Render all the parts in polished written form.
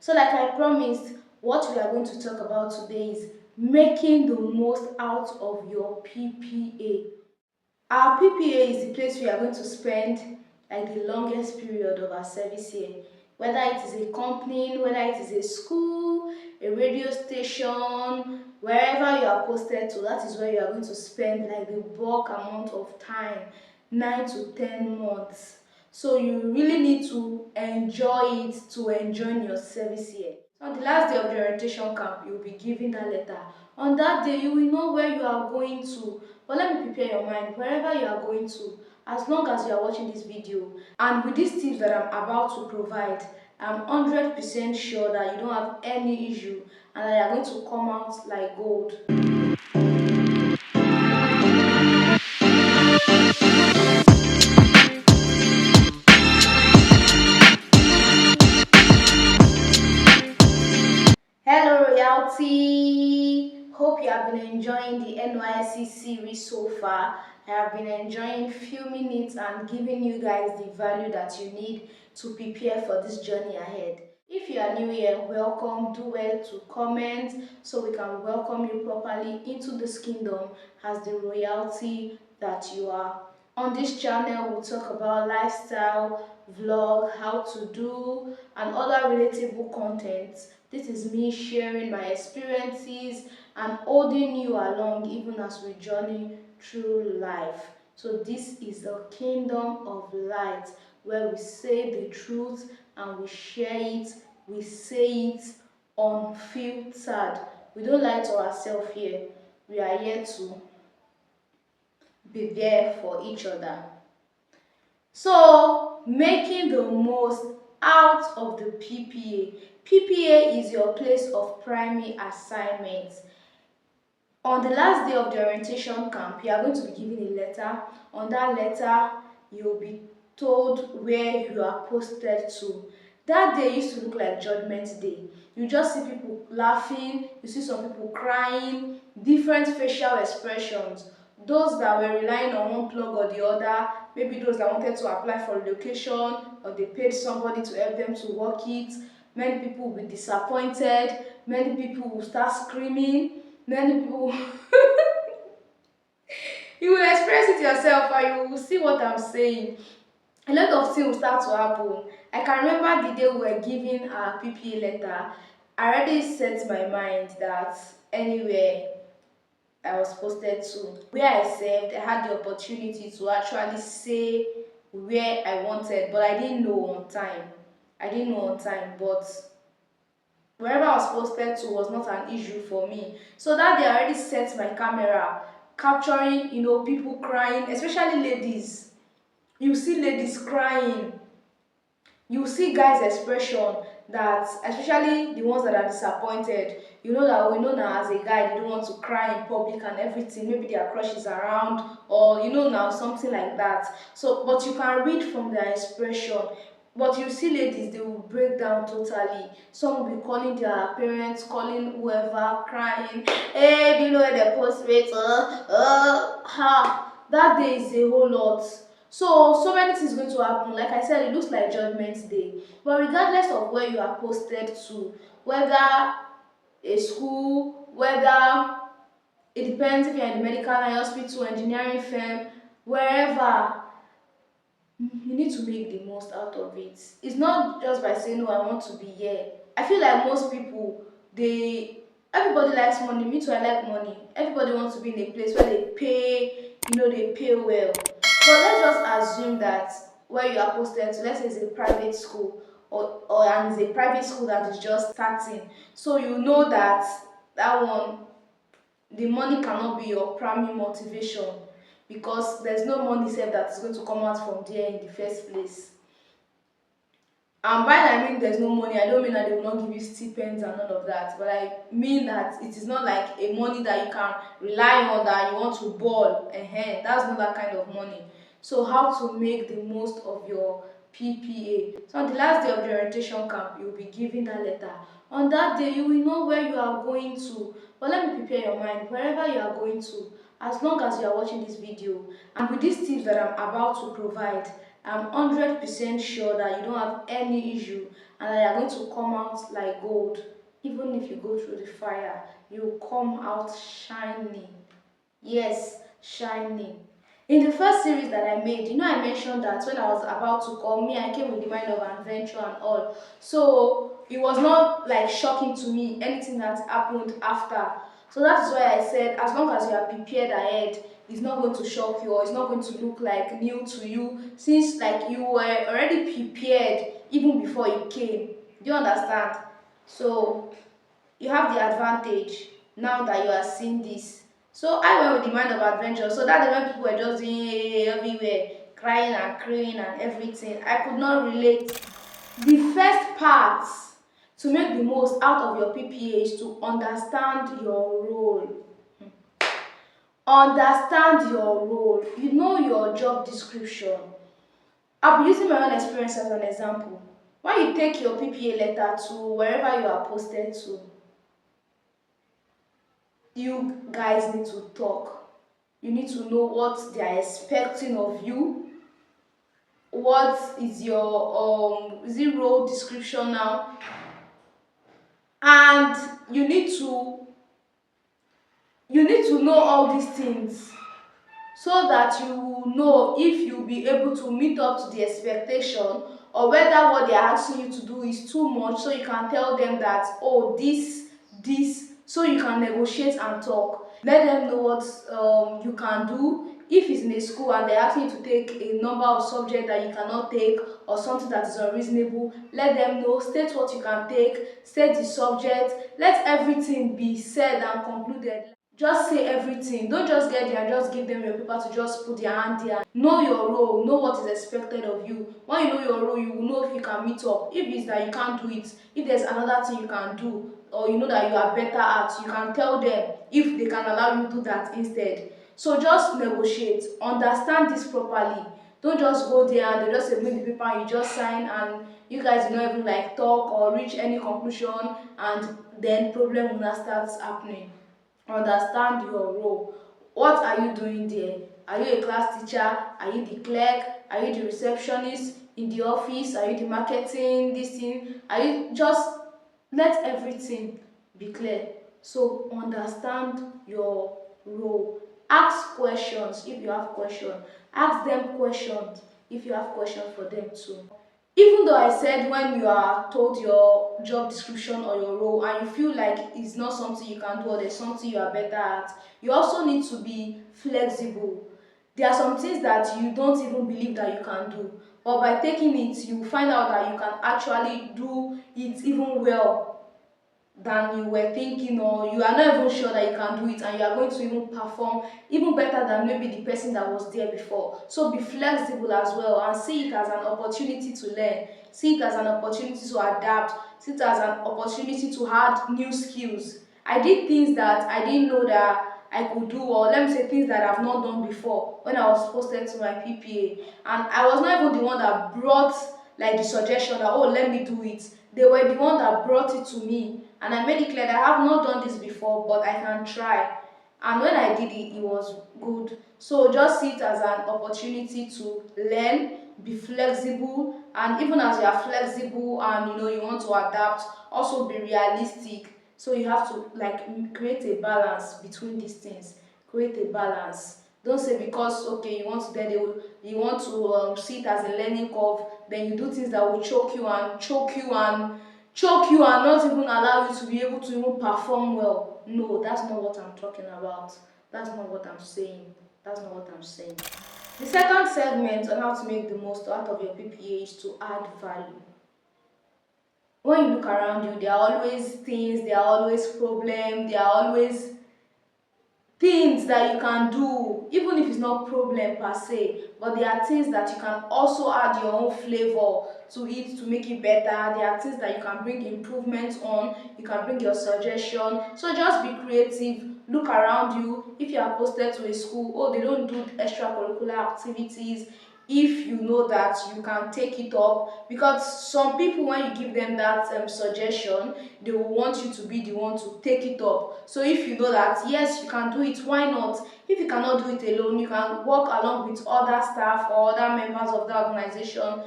So like I promised, what we are going to talk about today is making the most out of your PPA. Our PPA is the place we are going to spend like the longest period of our service year. Whether it is a company, whether it is a school, a radio station, wherever you are posted to, that is where you are going to spend like the bulk amount of time, 9 to 10 months. So you really need to enjoy it to enjoy your service year. So on the last day of the orientation camp, you will be given that letter. On that day, you will know where you are going to. But let me prepare your mind, wherever you are going to, as long as you are watching this video. And with these tips that I'm about to provide, I'm 100% sure that you don't have any issue and that you are going to come out like gold. Hello royalty! Hope you have been enjoying the NYSC series so far. I have been enjoying filming it and giving you guys the value that you need to prepare for this journey ahead. If you are new here, welcome. Do well to comment so we can welcome you properly into this kingdom as the royalty that you are. On this channel, we'll talk about lifestyle, vlog, how to do, and other relatable content. This is me sharing my experiences and holding you along even as we journey through life. So this is the kingdom of light where we say the truth and we share it, we say it unfiltered. We don't lie to ourselves here. We are here to be there for each other. So, making the most out of the PPA. PPA is your place of primary assignment. On the last day of the orientation camp, you are going to be given a letter. On that letter, you will be told where you are posted to. That day used to look like Judgment Day. You just see people laughing, you see some people crying, different facial expressions. Those that were relying on one plug or the other, maybe those that wanted to apply for relocation or they paid somebody to help them to work it. Many people will be disappointed, many people will start screaming, many people you will express it yourself and you will see what I'm saying. A lot of things will start to happen. I can remember the day we were giving our PPA letter. I already set my mind that anywhere I was posted to, where I served, I had the opportunity to actually say where I wanted, but I didn't know on time. I didn't know on time, but wherever I was posted to was not an issue for me. So that day I already set my camera, capturing, people crying, especially ladies. You see ladies crying, you see guys expression, that especially the ones that are disappointed, you know that we know now as a guy they don't want to cry in public and everything, maybe their crush is around or now something like that. So but you can read from their expression. But you see ladies, they will break down totally. Some will be calling their parents, calling whoever, crying, hey, do you know where the postmates are? Ha, that day is a whole lot. So many things going to happen. Like I said, it looks like Judgment Day. But regardless of where you are posted to, whether a school, whether it depends if you're in the medical line, hospital, engineering firm, wherever, you need to make the most out of it. It's not just by saying, no, I want to be here. I feel like most people, everybody likes money. Me too, I like money. Everybody wants to be in a place where they pay, they pay well. But let's just assume that where you are posted to, let's say it's a private school, and it's a private school that is just starting. So you know that one, the money cannot be your primary motivation because there's no money saved that is going to come out from there in the first place. And by that I mean there's no money, I don't mean that they will not give you stipends and all of that, but I mean that it is not like a money that you can rely on that you want to ball. That's not that kind of money. So how to make the most of your PPA. So on the last day of the orientation camp, you will be given that letter. On that day, you will know where you are going to. But let me prepare your mind, wherever you are going to, as long as you are watching this video. And with these tips that I'm about to provide, I'm 100% sure that you don't have any issue and that you are going to come out like gold. Even if you go through the fire, you come out shining. Yes, shining. In the first series that I made, I mentioned that when I was about to come, me, I came with the mind of adventure and all. So it was not like shocking to me anything that happened after. So that's why I said, as long as you are prepared ahead, it's not going to shock you or it's not going to look like new to you, since like you were already prepared even before you came. Do you understand? So you have the advantage now that you are seeing this. So I went with the mind of adventure. So that day when people were just doing everywhere, crying and crying and everything, I could not relate. The first part to make the most out of your PPA is to understand your role. Understand your role. You know your job description. I'll be using my own experience as an example. When you take your PPA letter to wherever you are posted to, you guys need to talk. You need to know what they are expecting of you. What is your is it role description now? And you need to know all these things so that you will know if you'll be able to meet up to the expectation, or whether what they are asking you to do is too much, so you can tell them that, oh, this, so you can negotiate and talk. Let them know what you can do. If it's in a school and they're asking you to take a number of subjects that you cannot take, or something that is unreasonable, let them know. State what you can take, state the subject, let everything be said and concluded. Just say everything. Don't just get there and just give them your paper to just put their hand there. Know your role. Know what is expected of you. When you know your role, you will know if you can meet up. If it's that you can't do it, if there's another thing you can do, or you know that you are better at, you can tell them if they can allow you to do that instead. So just negotiate. Understand this properly. Don't just go there and they just submit the paper and you just sign, and you guys do not even like talk or reach any conclusion, and then problem will not start happening. Understand your role. What are you doing there? Are you a class teacher? Are you the clerk? Are you the receptionist in the office? Are you the marketing this thing? Are you just let everything be clear. So understand your role. Ask questions if you have questions. Ask them questions if you have questions for them too. Even though I said when you are told your job description or your role and you feel like it's not something you can do or there's something you are better at, you also need to be flexible. There are some things that you don't even believe that you can do, but by taking it, you find out that you can actually do it even well than you were thinking, or you are not even sure that you can do it, and you are going to even perform even better than maybe the person that was there before. So be flexible as well and see it as an opportunity to learn, see it as an opportunity to adapt, see it as an opportunity to add new skills. I did things that I didn't know that I could do, or let me say things that I've not done before when I was posted to my PPA, and I was not even the one that brought like the suggestion that, oh, let me do it. They were the one that brought it to me, and I made it clear that I have not done this before, but I can try. And when I did it, it was good. So just see it as an opportunity to learn, be flexible, and even as you are flexible and you want to adapt, also be realistic. So you have to like create a balance between these things. Create a balance. Don't say because okay you want to then you want to see it as a learning curve, then you do things that will choke you and not even allow you to be able to even perform well. No, that's not what I'm talking about. That's not what I'm saying. That's not what I'm saying. The second segment on how to make the most out of your PPA is to add value. When you look around you, there are always things, there are always problems, there are always things that you can do, even if it's not problem per se, but there are things that you can also add your own flavor to it to make it better. There are things that you can bring improvements on, you can bring your suggestion. So just be creative. Look around you. If you are posted to a school, oh, they don't do extracurricular activities, if you know that you can take it up, because some people when you give them that suggestion, they will want you to be the one to take it up. So if you know that yes you can do it, why not? If you cannot do it alone, you can work along with other staff or other members of the organization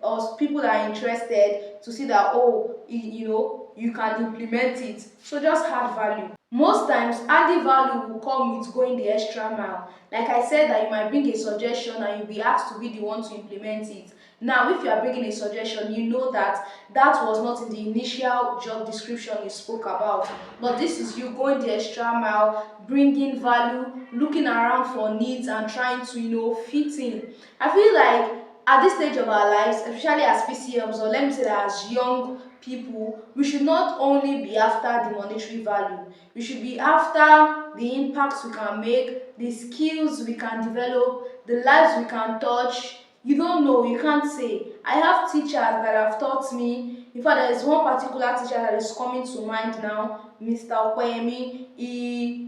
or people that are interested to see that, oh, you can implement it. So just add value. Most times adding value will come with going the extra mile. Like I said, that you might bring a suggestion and you'll be asked to be the one to implement it. Now if you are bringing a suggestion, you know that that was not in the initial job description you spoke about, but this is you going the extra mile, bringing value, looking around for needs and trying to fit in. I feel like at this stage of our lives, especially as PCMs, or let me say that as young people, we should not only be after the monetary value, we should be after the impacts we can make, the skills we can develop, the lives we can touch. You don't know, you can't say. I have teachers that have taught me. In fact, there is one particular teacher that is coming to mind now, Mr. Okoyemi.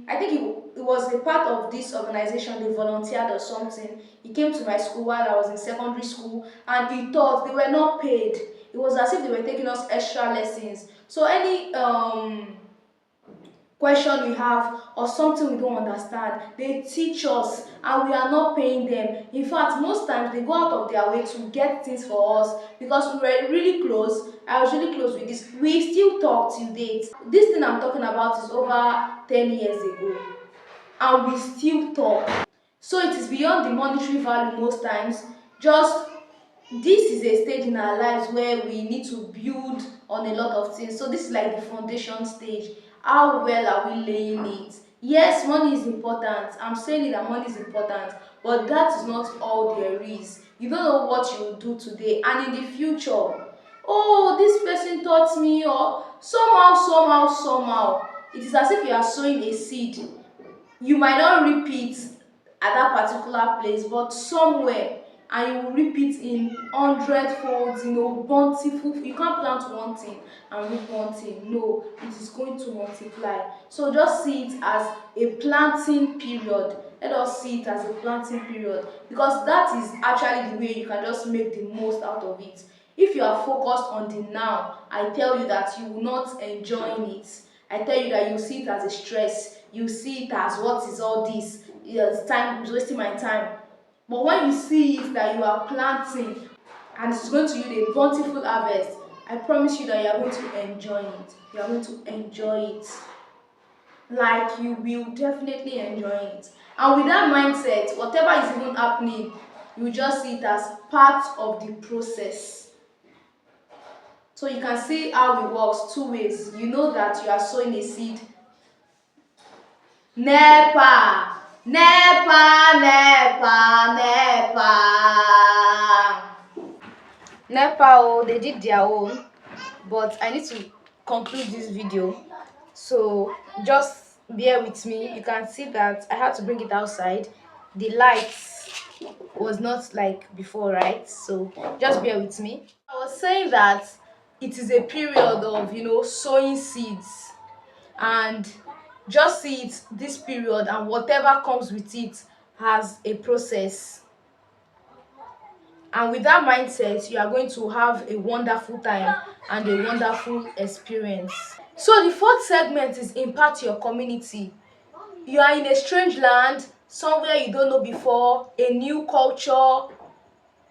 I think he was a part of this organization. They volunteered or something. He came to my school while I was in secondary school, and he taught. They were not paid. It was as if they were taking us extra lessons. So any question we have or something we don't understand, they teach us and we are not paying them. In fact, most times they go out of their way to get things for us because we were really close. I was really close with this. We still talk till date. This thing I'm talking about is over 10 years ago, and we still talk. So it is beyond the monetary value most times. Just this is a stage in our lives where we need to build on a lot of things. So this is like the foundation stage. How well are we laying it? Yes, money is important. I'm saying it that money is important, but that is not all there is. You don't know what you will do today and in the future. Oh, this person taught me, or somehow. It is as if you are sowing a seed. You might not repeat at that particular place, but somewhere, and you will repeat in hundred folds, bountiful. You can't plant one thing and reap one thing. No, it is going to multiply. So just see it as a planting period. Let us see it as a planting period, because that is actually the way you can just make the most out of it. If you are focused on the now, I tell you that you will not enjoy it. I tell you that you see it as a stress. You see it as, what is all this? It's time, it's wasting my time. But when you see it that you are planting and it's going to yield a bountiful harvest, I promise you that you are going to enjoy it. You are going to enjoy it. Like, you will definitely enjoy it. And with that mindset, whatever is even happening, you just see it as part of the process. So you can see how it works two ways. You know that you are sowing a seed. NEPA, NEPA, NEPA, NEPA. NEPA, oh, they did their own, but I need to conclude this video. So just bear with me. You can see that I had to bring it outside. The lights was not like before, right? So just bear with me. I was saying that it is a period of sowing seeds, and just see it, this period and whatever comes with it has a process. And with that mindset, you are going to have a wonderful time and a wonderful experience. So the fourth segment is impact your community. You are in a strange land, somewhere you don't know before, a new culture.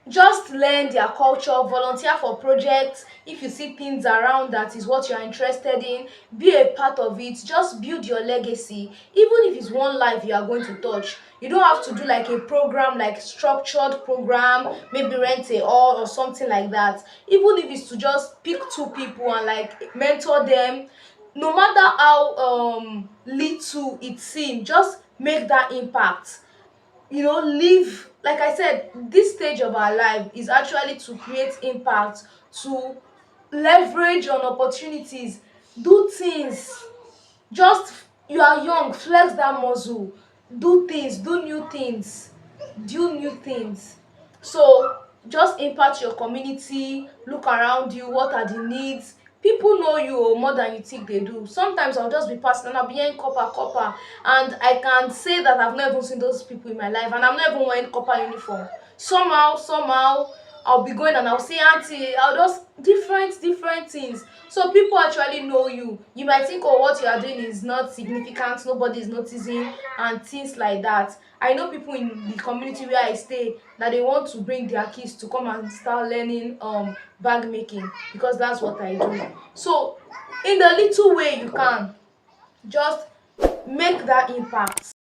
Just learn their culture, volunteer for projects. If you see things around that is what you're interested in, be a part of it. Just build your legacy. Even if it's one life you are going to touch, you don't have to do like a program, like structured program, maybe rent a hall or something like that. Even if it's to just pick two people and like mentor them, no matter how little it seems, just make that impact. Live, like I said, this stage of our life is actually to create impact, to leverage on opportunities, do things. Just, you are young, flex that muscle, do things, do new things. So just impact your community, look around you, what are the needs. People know you more than you think they do. Sometimes I'll just be passing and I'll be hearing copper, and I can say that I've not even seen those people in my life, and I'm not even wearing copper uniform. Somehow I'll be going and I'll say auntie, I'll just different things. So people actually know you. You might think, oh, what you are doing is not significant, nobody is noticing, and things like that. I know people in the community where I stay that they want to bring their kids to come and start learning bag making, because that's what I do. So in the little way you can, just make that impact.